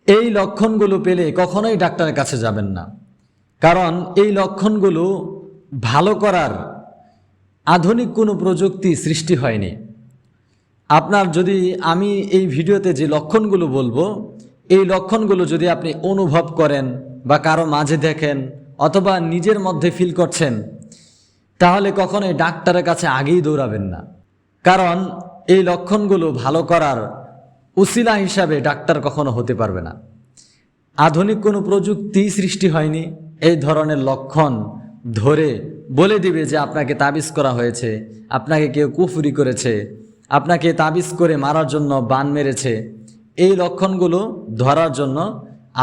এই লক্ষণগুলো পেলে কখনোই ডাক্তারের কাছে যাবেন না, কারণ এই লক্ষণগুলো ভালো করার আধুনিক কোনো প্রযুক্তি সৃষ্টি হয়নি। আপনার যদি আমি এই ভিডিওতে যে লক্ষণগুলো বলবো, এই লক্ষণগুলো যদি আপনি অনুভব করেন বা কারো মাঝে দেখেন অথবা নিজের মধ্যে ফিল করছেন, তাহলে কখনোই ডাক্তারের কাছে আগেই দৌড়াবেন না, কারণ এই লক্ষণগুলো ভালো করার উসিলা হিসাবে ডাক্তার কখনো হতে পারবে না। আধুনিক কোনো প্রযুক্তি সৃষ্টি হয়নি এই ধরনের লক্ষণ ধরে বলে দিবে যে আপনাকে তাবিজ করা হয়েছে, আপনাকে কেউ কুফরি করেছে, আপনাকে তাবিজ করে মারার জন্য বান মেরেছে। এই লক্ষণগুলো ধরার জন্য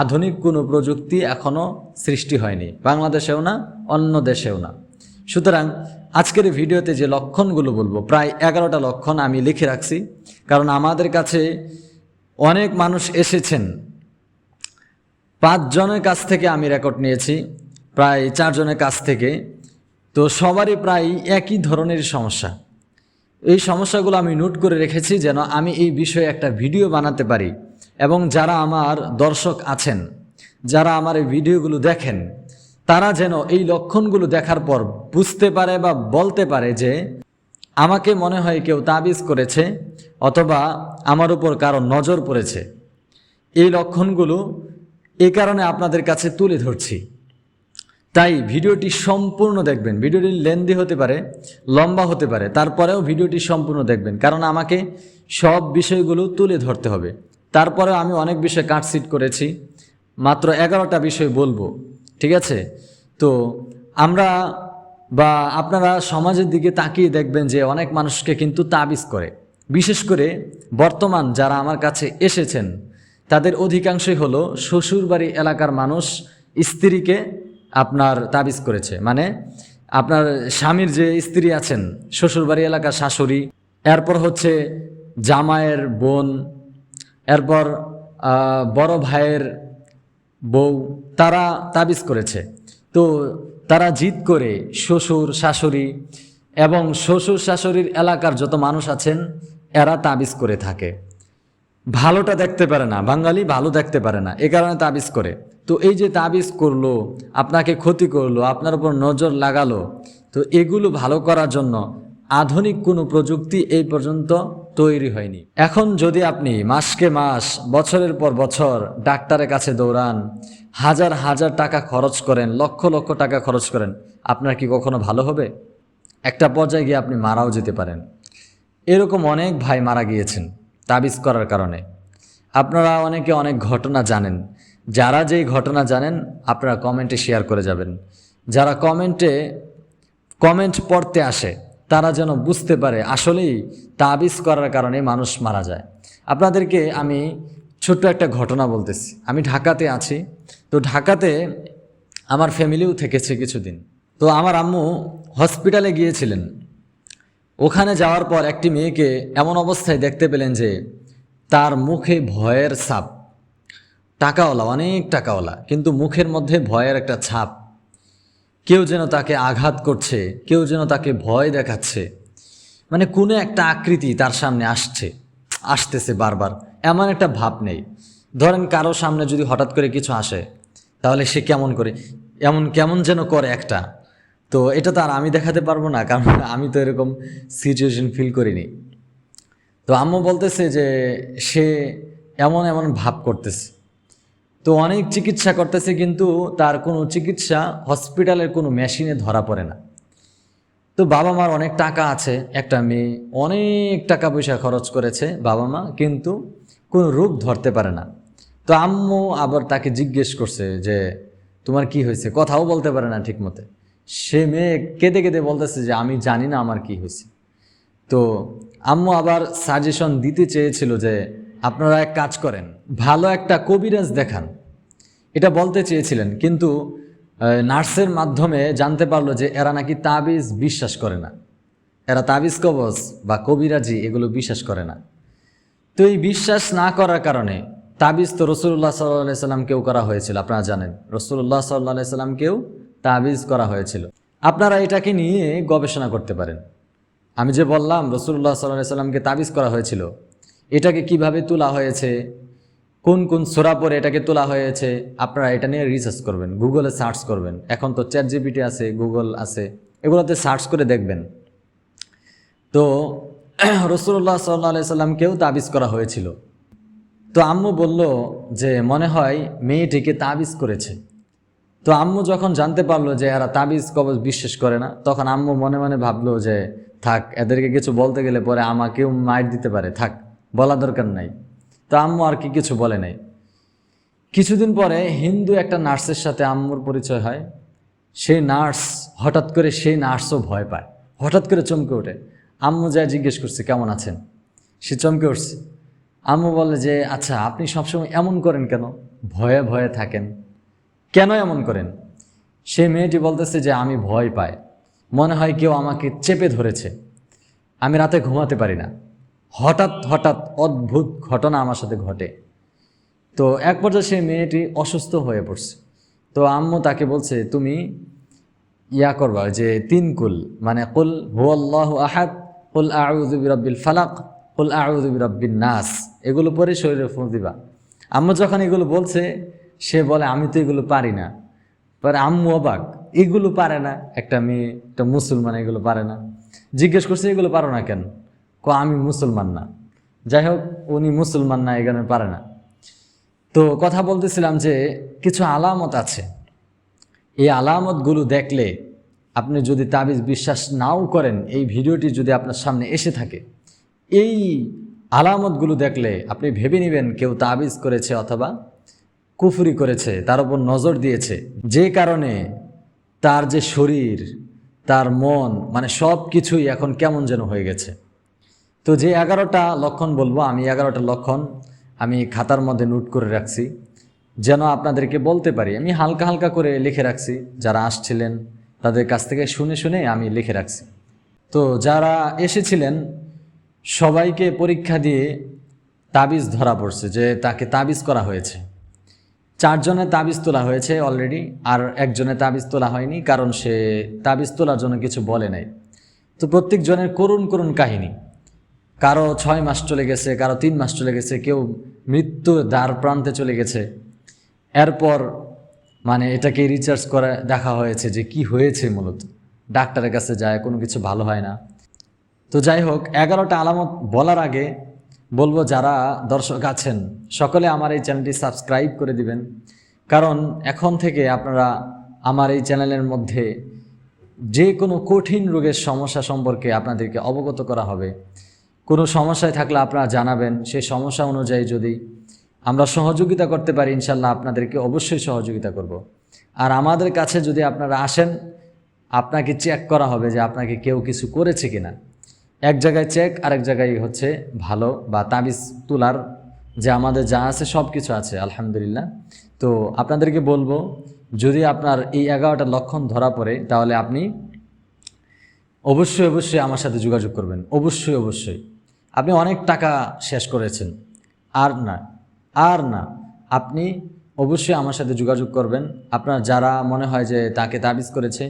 আধুনিক কোনো প্রযুক্তি এখনও সৃষ্টি হয়নি, বাংলাদেশেও না, অন্য দেশেও না। সুতরাং আজকের ভিডিওতে যে লক্ষণগুলো বলবো, প্রায় 11টা লক্ষণ আমি লিখে রাখছি, কারণ আমাদের কাছে অনেক মানুষ এসেছেন। 5 জনের কাছ থেকে আমি রেকর্ড নিয়েছি, প্রায় 4 জনের কাছ থেকে। তো সবারই প্রায় একই ধরনের সমস্যা। এই সমস্যাগুলো আমি নোট করে রেখেছি যেন আমি এই বিষয়ে একটা ভিডিও বানাতে পারি, এবং যারা আমার দর্শক আছেন, যারা আমার এই ভিডিওগুলো দেখেন, তারা যেন এই লক্ষণগুলো দেখার পর বুঝতে পারে বা বলতে পারে যে আমাকে মনে হয় কেউ তাবিজ করেছে অথবা আমার উপর কারো নজর পড়েছে। এই লক্ষণগুলো এই কারণে আপনাদের কাছে তুলে ধরছি। তাই ভিডিওটি সম্পূর্ণ দেখবেন। ভিডিওটি লেন্দি হতে পারে, লম্বা হতে পারে, তারপরেও ভিডিওটি সম্পূর্ণ দেখবেন, কারণ আমাকে সব বিষয়গুলো তুলে ধরতে হবে। তারপরেও আমি অনেক বিষয় কাটছিট করেছি, মাত্র 11টা বিষয় বলবো, ঠিক আছে? তো আমরা বা আপনারা সমাজের দিকে তাকিয়ে দেখবেন যে অনেক মানুষকে কিন্তু তাবিজ করে। বিশেষ করে বর্তমান যারা আমার কাছে এসেছেন তাদের অধিকাংশই হলো শ্বশুরবাড়ি এলাকার মানুষ স্ত্রীকে আপনার তাবিজ করেছে। মানে আপনার স্বামীর যে স্ত্রী আছেন, শ্বশুরবাড়ি এলাকার শাশুড়ি, এরপর হচ্ছে জামাইয়ের বোন, এরপর বড় ভাইয়ের বউ, তারা তাবিজ করেছে। তো তারা জিদ করে শ্বশুর শাশুড়ি এবং শ্বশুর শাশুড়ির এলাকার যত মানুষ আছেন এরা তাবিজ করে থাকে। ভালোটা দেখতে পারে না, বাঙালি ভালো দেখতে পারে না, এ কারণে তাবিজ করে। তো এই যে তাবিজ করলো, আপনাকে ক্ষতি করলো, আপনার উপর নজর লাগালো, তো এগুলো ভালো করার জন্য আধুনিক কোনো প্রযুক্তি এই পর্যন্ত তৈরি হয়নি। এখন যদি আপনি মাসকে মাস, বছরের পর বছর ডাক্তারের কাছে দৌড়ান, হাজার হাজার টাকা খরচ করেন, লক্ষ লক্ষ টাকা খরচ করেন, আপনার কি কখনো ভালো হবে? একটা পর্যায়ে গিয়ে আপনি মারাও যেতে পারেন। এরকম অনেক ভাই মারা গিয়েছেন তাবিজ করার কারণে। আপনারা অনেকে অনেক ঘটনা জানেন। যারা যেই ঘটনা জানেন আপনারা কমেন্টে শেয়ার করে যাবেন। যারা কমেন্ট পড়তে আসে তারা যেন বুঝতে পারে আসলেই তাবিজ করার কারণে মানুষ মারা যায়। আপনাদেরকে আমি ছোট্ট একটা ঘটনা বলতেছি। আমি ঢাকাতে আছি, তো ঢাকাতে আমার ফ্যামিলিও থেকেছে কিছুদিন। তো আমার আম্মু হসপিটালে গিয়েছিলেন। ওখানে যাওয়ার পর একটি মেয়েকে এমন অবস্থায় দেখতে পেলেন যে তার মুখে ভয়ের ছাপ। টাকাওয়ালা, অনেক টাকাওয়ালা, কিন্তু মুখের মধ্যে ভয়ের একটা ছাপ। কেউ যেন তাকে আঘাত করছে, কেউ যেন তাকে ভয় দেখাচ্ছে। মানে কোনো একটা আকৃতি তার সামনে আসতেছে বারবার, এমন একটা ভাব নেই। ধরেন কারো সামনে যদি হঠাৎ করে কিছু আসে তাহলে সে কেমন করে, কেমন যেন করে একটা। তো এটা তো আর আমি দেখাতে পারবো না, কারণ আমি তো এরকম সিচুয়েশন ফিল করিনি। তো আম্মু বলতেছে যে সে এমন এমন ভাব করতেছে। তো অনেক চিকিৎসা করতেছে, কিন্তু তার কোনো চিকিৎসা হসপিটালের কোনো মেশিনে ধরা পড়ে না। তো বাবা মার অনেক টাকা আছে, একটা মেয়ে অনেক টাকা পয়সা খরচ করেছে বাবা মা, কিন্তু কোনো রোগ ধরতে পারে না। তো আম্মু আবার তাকে জিজ্ঞেস করছে যে তোমার কি হয়েছে, কথাও বলতে পারে না ঠিক মতো। সে মেয়ে কেঁদে কেঁদে বলতেছে যে আমি জানি না আমার কি হয়েছে। তো আম্মু আবার সাজেশন দিতে চেয়েছিল যে আপনারা এক কাজ করেন, ভালো একটা কবিরাজ দেখান, এটা বলতে চেয়েছিলেন। কিন্তু নার্সের মাধ্যমে জানতে পারলো যে এরা নাকি তাবিজ বিশ্বাস করে না, এরা তাবিজ কবজ বা কবিরাজি এগুলো বিশ্বাস করে না। তো এই বিশ্বাস না করার কারণে তাবিজ তো রসুল্লাহ সাল্লাহ সাল্লামকেও করা হয়েছিল, আপনারা জানেন রসুল্লাহ সাল্লাহ সাল্লামকেও তাবিজ করা হয়েছিল। আপনারা এটাকে নিয়ে গবেষণা করতে পারেন। আমি যে বললাম রসুল্লাহ সাল্লাহ সাল্লামকে তাবিজ করা হয়েছিল, এটাকে কিভাবে তোলা হয়েছে, কোন কোন সূরা পড়ে এটাকে তোলা হয়েছে, আপনারা এটা নিয়ে রিসার্চ করবেন, গুগলে সার্চ করবেন। এখন তো চ্যাটজিপিটি আছে, গুগল আছে, এগুলোতে সার্চ করে দেখবেন। তো রাসূলুল্লাহ সাল্লাল্লাহু আলাইহি সাল্লামকেও তাবিজ করা হয়েছিল। তো আম্মু বলল যে মনে হয় মেয়েটিকে তাবিজ করেছে। তো আম্মু যখন জানতে পারলো যে এরা তাবিজ কবজ বিশ্বাস করে না, তখন আম্মু মনে মনে ভাবলো যে থাক, এদেরকে কিছু বলতে গেলে পরে আমাকেও মাইর দিতে পারে, থাক বলা দরকার নাই। তো আম্মু আর কি কিছু বলে নাই। কিছুদিন পরে হিন্দু একটা নার্সের সাথে আম্মুর পরিচয় হয়। সেই নার্স হঠাৎ করে, সেই নার্সও ভয় পায়, হঠাৎ করে চমকে ওঠে। আম্মু যা জিজ্ঞেস করছে কেমন আছেন, সে চমকে উঠছে। আম্মু বলে যে আচ্ছা আপনি সবসময় এমন করেন কেন, ভয়ে ভয়ে থাকেন, কেন এমন করেন? সেই মেয়েটি বলতেছে যে আমি ভয় পাই, মনে হয় কেউ আমাকে চেপে ধরেছে, আমি রাতে ঘুমাতে পারি না, হঠাৎ হঠাৎ অদ্ভুত ঘটনা আমার সাথে ঘটে। তো এক পর্যায়ে সেই মেয়েটি অসুস্থ হয়ে পড়ছে। তো আম্মু তাকে বলছে তুমি ইয়া করবা যে 3 কুল, মানে কুল হুয়াল্লাহু আহাদ, কুল আউযু বিরাব্বিল ফালাক, কুল আউযু বিরাব্বিন নাস, এগুলো পরে শরীরে ফুঁক দিবা। আম্মু যখন এগুলো বলছে, সে বলে আমি তো এগুলো পারি না। পরে আম্মু অবাক, এগুলো পারে না, একটা মেয়ে, একটা মুসলমান এগুলো পারে না। জিজ্ঞেস করছে এগুলো পারো না কেন? আমি মুসলমান না। যাই হোক, উনি মুসলমান না, এখানে পারে না। তো কথা বলতেছিলাম যে কিছু আলামত আছে, এই আলামতগুলো দেখলে আপনি যদি তাবিজ বিশ্বাস নাও করেন, এই ভিডিওটি যদি আপনার সামনে এসে থাকে, এই আলামতগুলো দেখলে আপনি ভেবে নেবেন কেউ তাবিজ করেছে অথবা কুফরি করেছে, তার উপর নজর দিয়েছে, যে কারণে তার যে শরীর, তার মন, মানে সব কিছুই এখন কেমন যেন হয়ে গেছে। তো যে 11টা লক্ষণ বলবো, আমি 11টা লক্ষণ আমি খাতার মধ্যে নোট করে রাখছি, যেন আপনাদেরকে বলতে পারি। আমি হালকা হালকা করে লিখে রাখছি, যারা আসছিলেন তাদের কাছ থেকে শুনে শুনে আমি লিখে রাখছি। তো যারা এসেছিলেন সবাইকে পরীক্ষা দিয়ে তাবিজ ধরা পড়ছে যে তাকে তাবিজ করা হয়েছে। 4 জনের তাবিজ তোলা হয়েছে অলরেডি, আর একজনের তাবিজ তোলা হয়নি, কারণ সে তাবিজ তোলার জন্য কিছু বলে নাই। তো প্রত্যেক জনের করুণ করুণ কাহিনী, কারো 6 মাস চলে গেছে, কারো 3 মাস চলে গেছে, কেউ মৃত্যুর দ্বার প্রান্তে চলে গেছে। এরপর মানে এটাকে রিসার্চ করে দেখা হয়েছে যে কি হয়েছে, মূলত ডাক্তারের কাছে যায়, কোনো কিছু ভালো হয় না। তো যাই হোক, 11টা আলামত বলার আগে বলবো যারা দর্শক আছেন সকলে আমার এই চ্যানেলটি সাবস্ক্রাইব করে দিবেন, কারণ এখন থেকে আপনারা আমার এই চ্যানেলের মধ্যে যে কোনো কঠিন রোগের সমস্যা সম্পর্কে আপনাদেরকে অবগত করা হবে। কোনো সমস্যায় থাকলে আপনারা জানাবেন, সেই সমস্যা অনুযায়ী যদি আমরা সহযোগিতা করতে পারি ইনশাল্লাহ আপনাদেরকে অবশ্যই সহযোগিতা করব। আর আমাদের কাছে যদি আপনারা আসেন, আপনাকে চেক করা হবে যে আপনাকে কেউ কিছু করেছে কিনা। এক জায়গায় চেক, আরেক জায়গায় হচ্ছে ভালো বা তাবিজ তোলার যে আমাদের যা আছে সব কিছু আছে আলহামদুলিল্লাহ। তো আপনাদেরকে বলবো, যদি আপনার এই 11টা লক্ষণ ধরা পড়ে, তাহলে আপনি অবশ্যই অবশ্যই আমার সাথে যোগাযোগ করবেন, অবশ্যই অবশ্যই। আপনি অনেক টাকা শেষ করেছেন, আর না, আপনি অবশ্যই আমার সাথে যোগাযোগ করবেন। আপনার যারা মনে হয় যে তাকে তাবিজ করেছে,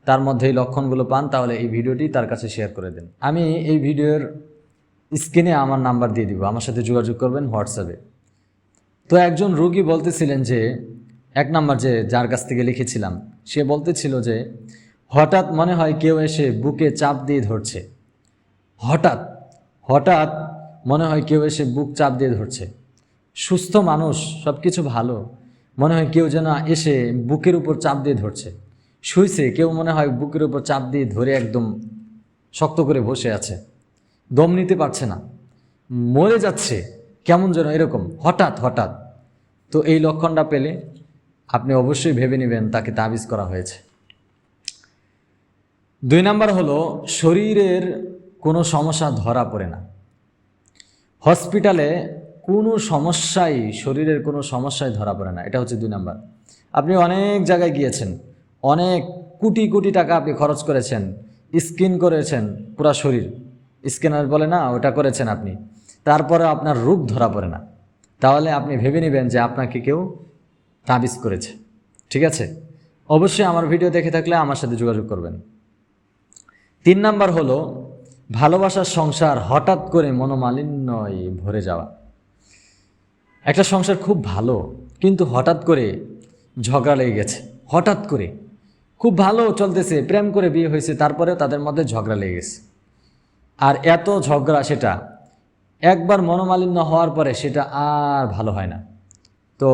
তার মধ্যে এই লক্ষণগুলো পান, তাহলে এই ভিডিওটি তার কাছে শেয়ার করে দেন। আমি এই ভিডিওর স্ক্রিনে আমার নাম্বার দিয়ে দিব, আমার সাথে যোগাযোগ করবেন হোয়াটসঅ্যাপে। তো একজন রোগী বলতেছিলেন যে 1 নাম্বার যে যার কাছ থেকে লিখেছিলাম, সে বলতেছিল যে হঠাৎ মনে হয় কেউ এসে বুকে চাপ দিয়ে ধরছে, হঠাৎ হঠাৎ মনে হয় কেউ এসে বুক চাপ দিয়ে ধরছে। সুস্থ মানুষ, সব কিছু ভালো, মনে হয় কেউ যেন এসে বুকের উপর চাপ দিয়ে ধরছে। শুইছে, কেউ মনে হয় বুকের উপর চাপ দিয়ে ধরে একদম শক্ত করে বসে আছে, দম নিতে পারছে না, মরে যাচ্ছে, কেমন যেন এরকম হঠাৎ হঠাৎ। তো এই লক্ষণটা পেলে আপনি অবশ্যই ভেবে নেবেন তাকে তাবিজ করা হয়েছে। 2 নাম্বার হলো শরীরের কোনো সমস্যা ধরা পড়ে না। হসপিটালে কোনো সমস্যাই, শরীরের কোনো সমস্যাই ধরা পড়ে না, এটা হচ্ছে 2 নাম্বার। আপনি অনেক জায়গায় গিয়েছেন, অনেক কোটি কোটি টাকা আপনি খরচ করেছেন, স্ক্যান করেছেন পুরা শরীর, স্ক্যানার বলে না, ওটা করেছেন আপনি, তারপরে আপনার রোগ ধরা পড়ে না, তাহলে আপনি ভেবে নেবেন যে আপনাকে কেউ তাবিজ করেছে। ঠিক আছে, অবশ্যই আমার ভিডিও দেখে থাকলে আমার সাথে যোগাযোগ করবেন। 3 নাম্বার হলো ভালোবাসার সংসার হঠাৎ করে মনোমালিন্যয় ভরে যাওয়া। একটা সংসার খুব ভালো, কিন্তু হঠাৎ করে ঝগড়া লেগে গেছে। হঠাৎ করে খুব ভালো চলতেছে, প্রেম করে বিয়ে হয়েছে, তারপরেও তাদের মধ্যে ঝগড়া লেগে গেছে। আর এত ঝগড়া, সেটা একবার মনোমালিন্য হওয়ার পরে সেটা আর ভালো হয় না। তো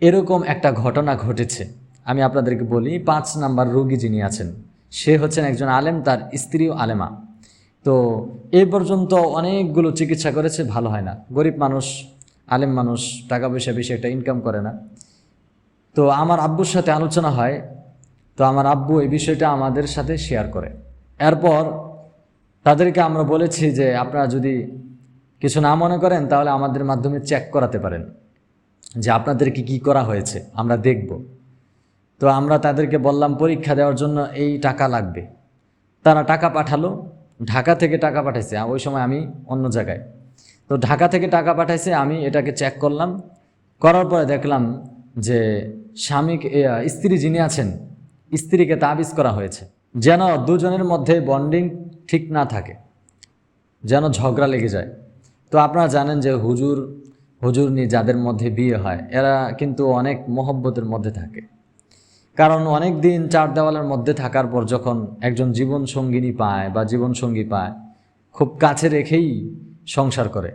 এরকম একটা ঘটনা ঘটেছে। আমি আপনাদেরকে বলি, 5 নাম্বার রোগী যিনি আছেন, সে হচ্ছেন একজন আলেম, তার স্ত্রীও আলেমা। তো এই পর্যন্ত অনেকগুলো চিকিৎসা করেছে, ভালো হয় না। গরিব মানুষ, আলেম মানুষ, টাকা পয়সা বেশি একটা ইনকাম করে না। তো আমার আব্বুর সাথে আলোচনা হয়, তো আমার আব্বু এই বিষয়টা আমাদের সাথে শেয়ার করে। এরপর তাদেরকে আমরা বলেছি যে আপনারা যদি কিছু না মনে করেন তাহলে আমাদের মাধ্যমে চেক করাতে পারেন যে আপনাদেরকে কি করা হয়েছে, আমরা দেখব। তো আমরা তাদেরকে বললাম পরীক্ষা দেওয়ার জন্য এই টাকা লাগবে। তারা টাকা পাঠালো, ঢাকা থেকে টাকা পাঠাইছে, ওই সময় আমি অন্য জায়গায়। তো ঢাকা থেকে টাকা পাঠাইছে, আমি এটাকে চেক করলাম। করার পরে দেখলাম যে স্ত্রী যিনি আছেন, স্ত্রীকে তাবিজ করা হয়েছে যেন দুজনের মধ্যে বন্ডিং ঠিক না থাকে, যেন ঝগড়া লেগে যায়। তো আপনারা জানেন যে হুজুরনি যাদের মধ্যে বিয়ে হয় এরা কিন্তু অনেক মহব্বতের মধ্যে থাকে, কারণ অনেক দিন চার দেওয়ালের মধ্যে থাকার পর যখন একজন জীবন সঙ্গিনী পায় বা জীবন সঙ্গী পায়, খুব কাছে রেখেই সংসার করে।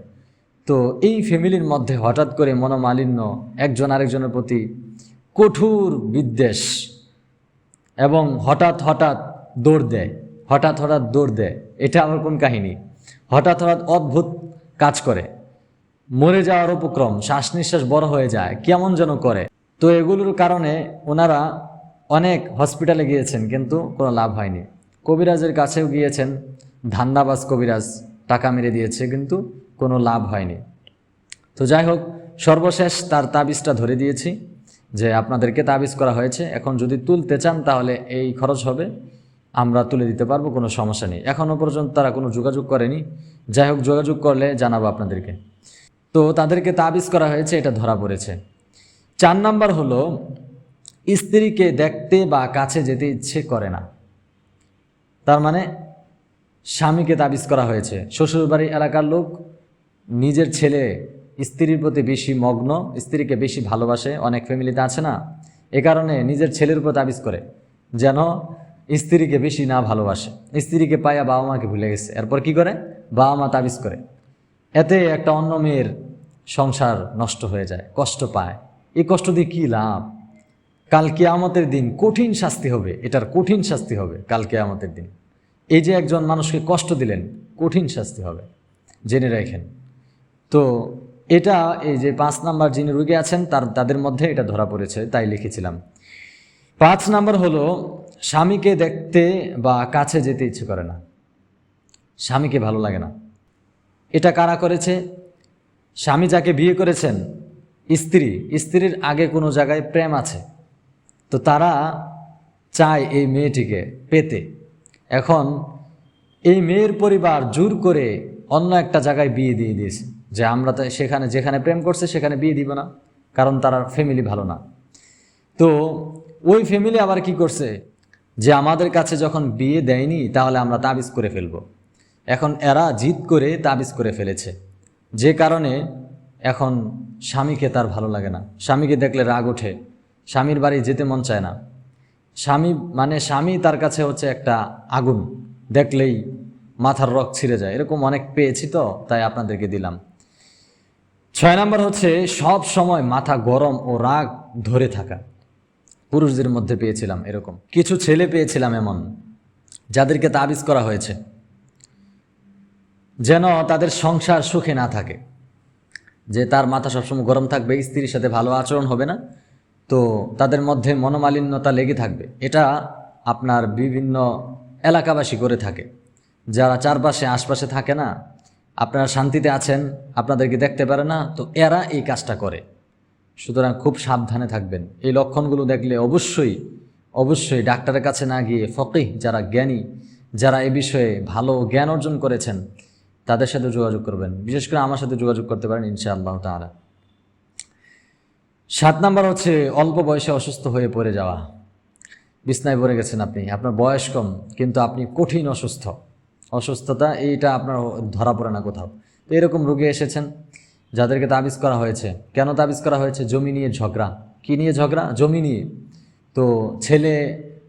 তো এই ফ্যামিলির মধ্যে হঠাৎ করে মনোমালিন্য, একজন আরেকজনের প্রতি কঠোর বিদ্বেষ, এবং হঠাৎ হঠাৎ দৌড় দেয়। এটা আবার কোন কাহিনী? হঠাৎ হঠাৎ অদ্ভুত কাজ করে, মরে যাওয়ার উপক্রম, শ্বাস নিঃশ্বাস বড় হয়ে যায়, কেমন যেন করে। তো এগুলোর কারণে ওনারা অনেক হসপিটালে গিয়েছেন, কিন্তু কোনো লাভ হয়নি। কবিরাজের কাছেও গিয়েছেন, ধান্দাবাজ কবিরাজ, টাকা মেরে দিয়েছে, কিন্তু কোনো লাভ হয়নি। তো যাই হোক, সর্বশেষ তার তাবিজটা ধরে দিয়েছি যে আপনাদেরকে তাবিজ করা হয়েছে, এখন যদি তুলতে চান তাহলে এই খরচ হবে, আমরা তুলে দিতে পারবো, কোনো সমস্যা নেই। এখনও পর্যন্ত তারা কোনো যোগাযোগ করেনি। যাই হোক, যোগাযোগ করলে জানাবো আপনাদেরকে। তো তাদেরকে তাবিজ করা হয়েছে, এটা ধরা পড়েছে। 4 নাম্বার হলো, স্ত্রীকে দেখতে বা কাছে যেতে ইচ্ছে করে না। তার মানে স্বামীকে তাবিজ করা হয়েছে, শ্বশুরবাড়ি এলাকার লোক নিজের ছেলে স্ত্রীর প্রতি বেশি মগ্ন, স্ত্রীকে বেশি ভালোবাসে, অনেক ফ্যামিলিতে আছে না, এ কারণে নিজের ছেলের উপর তাবিজ করে যেন স্ত্রীকে বেশি না ভালোবাসে। স্ত্রীকে পাইয়া বাবা মাকে ভুলে গেছে, এরপর কি করে? বাবা মা তাবিজ করে। এতে একটা অন্য মেয়ের সংসার নষ্ট হয়ে যায়, কষ্ট পায়। এই কষ্ট দিয়ে কী লাভ? কাল কিয়ামতের দিন কঠিন শাস্তি হবে, এটার কঠিন শাস্তি হবে কাল কিয়ামতের দিন। এই যে একজন মানুষকে কষ্ট দিলেন, কঠিন শাস্তি হবে, জেনে রাখেন। তো এটা এই যে 5 নাম্বার যিনি রোগী আছেন তাদের মধ্যে এটা ধরা পড়েছে, তাই লিখেছিলাম। 5 নাম্বার হলো, স্বামীকে দেখতে বা কাছে যেতে ইচ্ছে করে না, স্বামীকে ভালো লাগে না। এটা কারা করেছে? স্বামী যাকে বিয়ে করেছেন, স্ত্রীর আগে কোনো জায়গায় প্রেম আছে, তো তারা চায় এই মেয়েটিকে পেতে। এখন এই মেয়ের পরিবার জোর করে অন্য একটা জায়গায় বিয়ে দিয়ে দিয়েছে, যে আমরা তো যেখানে প্রেম করছে সেখানে বিয়ে দিব না, কারণ তার ফ্যামিলি ভালো না। তো ওই ফ্যামিলি আবার কি করছে, যে আমাদের কাছে যখন বিয়ে দেয়নি তাহলে আমরা তাবিজ করে ফেলব। এখন এরা জিদ করে তাবিজ করে ফেলেছে, যে কারণে এখন স্বামীকে তার ভালো লাগে না, স্বামীকে দেখলে রাগ ওঠে, স্বামীর বাড়ি যেতে মন চায় না। স্বামী তার কাছে হচ্ছে একটা আগুন, দেখলেই মাথার রক ছিঁড়ে যায়। এরকম অনেক পেয়েছি, তো তাই আপনাদেরকে দিলাম। 6 নাম্বার হচ্ছে, সব সময় মাথা গরম ও রাগ ধরে থাকা। পুরুষদের মধ্যে পেয়েছিলাম এরকম, কিছু ছেলে পেয়েছিলাম এমন, যাদেরকে তাবিজ করা হয়েছে যেন তাদের সংসার সুখে না থাকে, যে তার মাথা সবসময় গরম থাকবে, স্ত্রীর সাথে ভালো আচরণ হবে না, তো তাদের মধ্যে মনোমালিন্যতা লেগে থাকবে। এটা আপনার বিভিন্ন এলাকাবাসী করে থাকে, যারা চারপাশে আশপাশে থাকে না, আপনারা শান্তিতে আছেন, আপনাদেরকে দেখতে পারে না, তো এরা এই কাজটা করে। সুতরাং খুব সাবধানে থাকবেন। এই লক্ষণগুলো দেখলে অবশ্যই ডাক্তারের কাছে না গিয়ে ফকিহ, যারা জ্ঞানী, যারা এ বিষয়ে ভালো জ্ঞান অর্জন করেছেন, তাদের সাথে যোগাযোগ করবেন। বিশেষ করে আমার সাথে যোগাযোগ করতে পারেন ইনশাআল্লাহ তাআলা। 7 নাম্বার হচ্ছে, অল্প বয়সে অসুস্থ হয়ে পড়ে যাওয়া। বিছনায় পড়ে গেছেন আপনি, আপনার বয়স কম, কিন্তু আপনি কঠিন অসুস্থতা এইটা আপনার ধরা পড়ে না কোথাও। তো এরকম রোগী এসেছেন, যাদেরকে তাবিজ করা হয়েছে। কেন তাবিজ করা হয়েছে? জমি নিয়ে ঝগড়া। কি নিয়ে ঝগড়া? জমি নিয়ে। তো ছেলে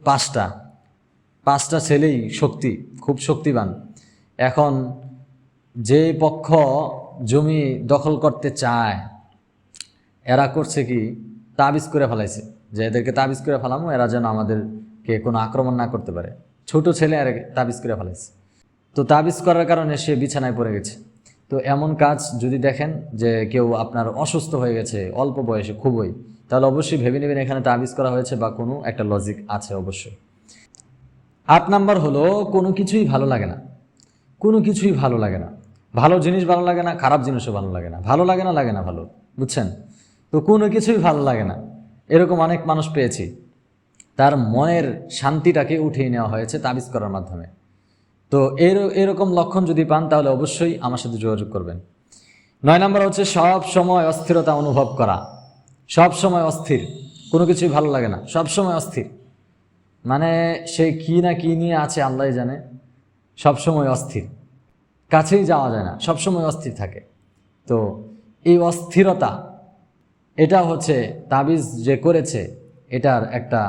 5টা ছেলেই খুব শক্তিবান। এখন যে পক্ষ জমি দখল করতে চায় এরা করছে কি, তাবিজ করে ফেলাইছে যে এদেরকে তাবিজ করে ফেলামো, এরা যেন আমাদেরকে কোনো আক্রমণ না করতে পারে। ছোট ছেলে এর তাবিজ করে ফেলাইছে। তো তাবিজ করার কারণে সে বিছানায় পড়ে গেছে। তো এমন কাজ যদি দেখেন যে কেউ আপনার অসুস্থ হয়ে গেছে অল্প বয়সে খুবই, তাহলে অবশ্যই ভেবে নেবেন এখানে তাবিজ করা হয়েছে বা কোনো একটা লজিক আছে অবশ্যই। 8 নাম্বার হলো কোনো কিছুই ভালো লাগে না। কোনো কিছুই ভালো লাগে না। ভালো জিনিস ভালো লাগে না, খারাপ জিনিসও ভালো লাগে না। ভালো লাগে না ভালো, বুঝছেন? তো কোনো কিছুই ভালো লাগে না, এরকম অনেক মানুষ পেয়েছি। তার মনের শান্তিটাকে উঠিয়ে নেওয়া হয়েছে তাবিজ করার মাধ্যমে। তো এরকম লক্ষণ যদি পান তাহলে অবশ্যই আমার সাথে যোগাযোগ করবেন। 9 নাম্বার হচ্ছে সব সময় অস্থিরতা অনুভব করা। সব সময় অস্থির, কোনো কিছুই ভালো লাগে না, সব সময় অস্থির। মানে সে কি না কি নিয়ে আছে আল্লাহ জানে, সব সময় অস্থির, কাছেই যাওয়া যায় না, সব সময় অস্থির থাকে। তো এই অস্থিরতা, এটা হচ্ছে তাবিজ যে করেছে এটার একটা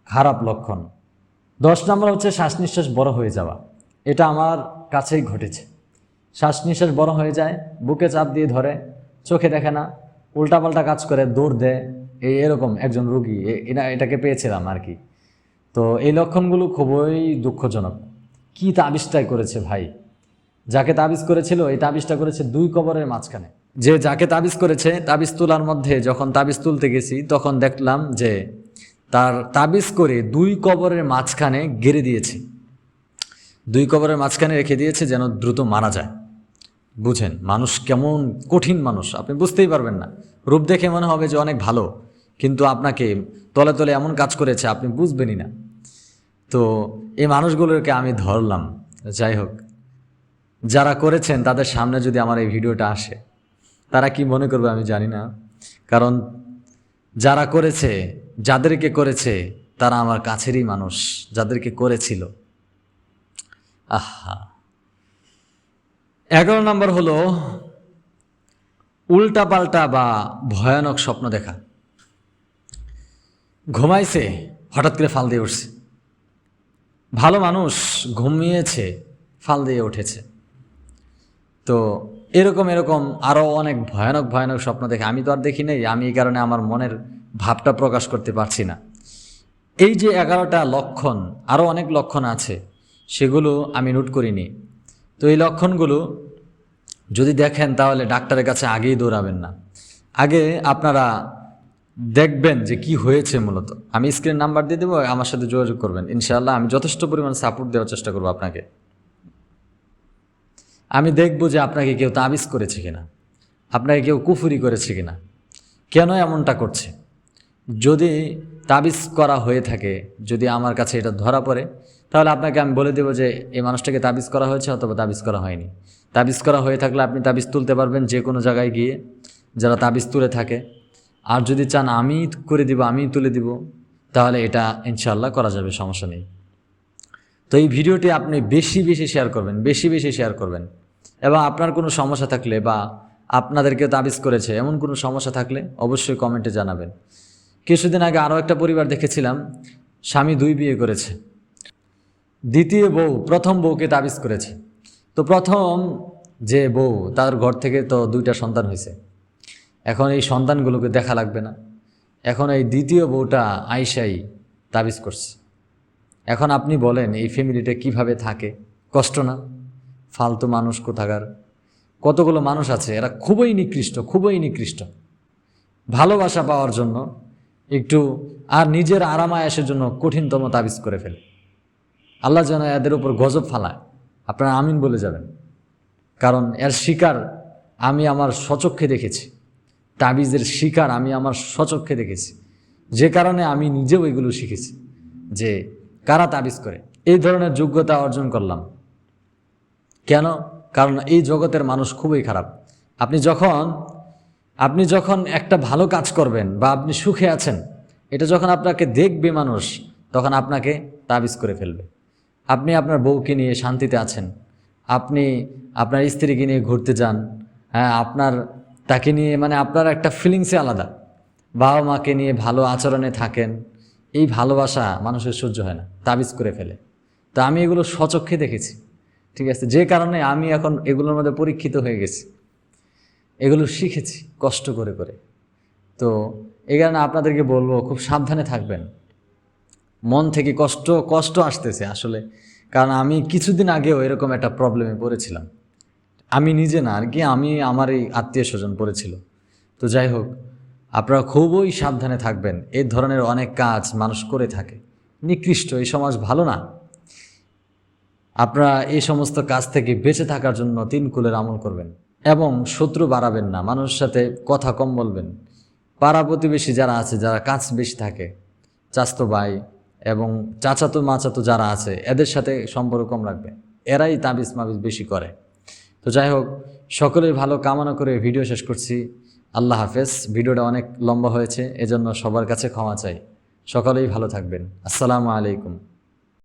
খারাপ লক্ষণ। 10 নম্বর হচ্ছে শ্বাস নিঃশ্বাস বড় হয়ে যাওয়া। এটা আমার কাছেই ঘটেছে। শ্বাস নিঃশ্বাস বড় হয়ে যায়, বুকে চাপ দিয়ে ধরে, চোখে দেখে না, উল্টাপাল্টা কাজ করে, দৌড় দেয়। এরকম একজন রুগী এটাকে পেয়েছিলাম আর কি। তো এই লক্ষণগুলো খুবই দুঃখজনক। কি তাবিজটাই করেছে ভাই! যাকে তাবিজ করেছিল এই তাবিজটা করেছে 2 কবরের মাঝখানে। যাকে তাবিজ করেছে, তাবিজ তোলার মধ্যে যখন তাবিজ তুলতে গেছি তখন দেখলাম যে তার তাবিজ করে 2 কবরের মাঝখানে গেড়ে দিয়েছে। 2 কবরের মাঝখানে রেখে দিয়েছে যেন দ্রুত মারা যায়। বুঝেন মানুষ কেমন কঠিন মানুষ, আপনি বুঝতেই পারবেন না। রূপ দেখে মনে হবে যে অনেক ভালো, কিন্তু আপনাকে তলে তলে এমন কাজ করেছে আপনি বুঝবেনই না। তো এই মানুষগুলোকে আমি ধরলাম। যাই হোক, যারা করেছেন তাদের সামনে যদি আমার এই ভিডিওটা আসে তারা কি মনে করবে আমি জানি না। কারণ যারা করেছে, যাদেরকে করেছে তারা আমার কাছেরই মানুষ, যাদেরকে করেছিল। আহা। 11 নম্বর হলো উল্টাপাল্টা বা ভয়ানক স্বপ্ন দেখা। ঘুমাইছে, হঠাৎ করে ফাল দিয়ে উঠছে। ভালো মানুষ ঘুমিয়েছে, ফাল দিয়ে উঠেছে। তো এরকম আরও অনেক ভয়ানক স্বপ্ন দেখে। আমি তো আর দেখি নেই, আমি এই কারণে আমার মনের ভাবটা প্রকাশ করতে পারছি না। এই যে 11টা লক্ষণ, আরও অনেক লক্ষণ আছে, সেগুলো আমি নোট করিনি। তো এই লক্ষণগুলো যদি দেখেন তাহলে ডাক্তারের কাছে আগেই দৌড়াবেন না। আগে আপনারা দেখবেন যে কি হয়েছে মূলত। আমি স্ক্রিন নাম্বার দিয়ে দেবো, আমার সাথে যোগাযোগ করবেন। ইনশাআল্লাহ আমি যথেষ্ট পরিমাণ সাপোর্ট দেওয়ার চেষ্টা করবো আপনাকে। আমি দেখব যে আপনাকে কেউ তাবিজ করেছে কিনা, আপনাকে কেউ কুফুরি করেছে কিনা, কেন এমনটা করছে। যদি তাবিজ করা হয়ে থাকে, যদি আমার কাছে এটা ধরা পড়ে, তাহলে আপনাকে আমি বলে দেবো যে এই মানুষটাকে তাবিজ করা হয়েছে অথবা তাবিজ করা হয়নি। তাবিজ করা হয়ে থাকলে আপনি তাবিজ তুলতে পারবেন যে কোনো জায়গায় গিয়ে, যারা তাবিজ তুলে থাকে। আর যদি চান আমি করে দিব, আমি তুলে দিব, তাহলে এটা ইনশাআল্লাহ করা যাবে, সমস্যা নেই। তো এই ভিডিওটি আপনি বেশি শেয়ার করবেন, বেশি শেয়ার করবেন। এবং আপনার কোনো সমস্যা থাকলে বা আপনাদেরকে তাবিজ করেছে এমন কোনো সমস্যা থাকলে অবশ্যই কমেন্টে জানাবেন। কিছুদিন আগে আরও একটা পরিবার দেখেছিলাম, স্বামী 2 বিয়ে করেছে, দ্বিতীয় বউ প্রথম বউকে তাবিজ করেছে। তো প্রথম যে বউ, তার ঘর থেকে তো 2টা সন্তান হয়েছে। এখন এই সন্তানগুলোকে দেখা লাগবে না, এখন এই দ্বিতীয় বউটা আইসাই তাবিজ করছে। এখন আপনি বলেন এই ফ্যামিলিটা কিভাবে থাকে? কষ্ট না? ফালতু মানুষ কোথাকার। কতগুলো মানুষ আছে এরা খুবই নিকৃষ্ট। ভালোবাসা পাওয়ার জন্য একটু আর নিজের আরামায়াসের জন্য কঠিনতম তাবিজ করে ফেলে। আল্লাহ যেন এদের উপর গজব ফালায়। আপনারা আমিন বলে যাবেন, কারণ এর শিকার আমি আমার স্বচক্ষে দেখেছি। তাবিজের শিকার আমি আমার স্বচক্ষে দেখেছি, যে কারণে আমি নিজেও এগুলো শিখেছি যে কারা তাবিজ করে। এই ধরনের যোগ্যতা অর্জন করলাম। কেন? কারণ এই জগতের মানুষ খুবই খারাপ। আপনি যখন একটা ভালো কাজ করবেন বা আপনি সুখে আছেন, এটা যখন আপনাকে দেখবে মানুষ, তখন আপনাকে তাবিজ করে ফেলবে। আপনি আপনার বউকে নিয়ে শান্তিতে আছেন, আপনি আপনার স্ত্রীকে নিয়ে ঘুরতে যান, হ্যাঁ, আপনার তাকে নিয়ে মানে আপনার একটা ফিলিংসই আলাদা। বাবা মাকে নিয়ে ভালো আচরণে থাকেন, এই ভালোবাসা মানুষের সহ্য হয় না, তাবিজ করে ফেলে। তো আমি এগুলো স্বচক্ষে দেখেছি, ঠিক আছে, যে কারণে আমি এখন এগুলোর মধ্যে পরীক্ষিত হয়ে গেছি, এগুলো শিখেছি কষ্ট করে করে। তো এই কারণে আপনাদেরকে বলবো খুব সাবধানে থাকবেন। মন থেকে কষ্ট কষ্ট আসতেছে আসলে, কারণ আমি কিছুদিন আগেও এরকম একটা প্রবলেমে পড়েছিলাম। আমি নিজে না আর কি, আমি আমার এই আত্মীয় স্বজন পড়েছিল। তো যাই হোক, আপনারা খুবই সাবধানে থাকবেন। এই ধরনের অনেক কাজ মানুষ করে থাকে, নিকৃষ্ট, এই সমাজ ভালো না। আপনারা এই সমস্ত কাজ থেকে বেঁচে থাকার জন্য 3 কুলের আমল করবেন এবং শত্রু বাড়াবেন না, মানুষের সাথে কথা কম বলবেন। পাড়া প্রতিবেশী যারা আছে, যারা কাজ বেশি থাকে, চাচাতো ভাই এবং চাচাতো মাচাতো যারা আছে, এদের সাথে সম্পর্ক কম রাখবেন, এরাই তাবিজ মাবিজ বেশি করে। তো যাই হোক, সকলেই ভালো কামনা করে ভিডিও শেষ করছি। আল্লাহ হাফেজ। ভিডিওটা অনেক লম্বা হয়েছে, এজন্য সবার কাছে ক্ষমা চাই। সকলেই ভালো থাকবেন। আসসালামু আলাইকুম।